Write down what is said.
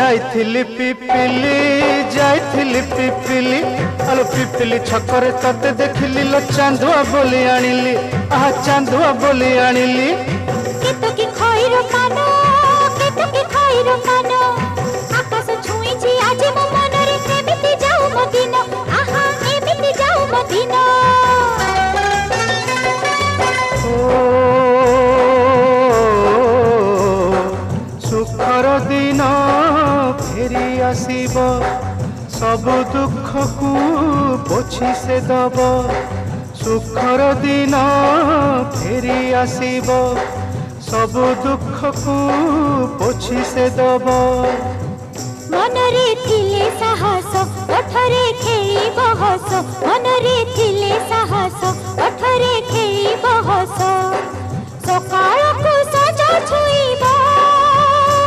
जाइथिली पिपिली जाइथिली पिपिली आलो पिपिली छकरे तते देखिली लो चांदुआ बोली आनिली आहा चांदुआ बोली आनिली केतो की खइरो कानो केतो की खइरो कानो आकाश छुईची आज मो मनरे एमिति जाऊ मो दिन आहा एमिति जाऊ मो दिन सुखर दिन फेरी आसीब सब दुख को पोछि से दब सुखर दिन फेरी आसीब सब दुख को पोछि से दब मनरे थिले साहस ओठरे खेई बहस मनरे थिले साहस ओठरे खेई बहस सकाळ को सजा छुईबा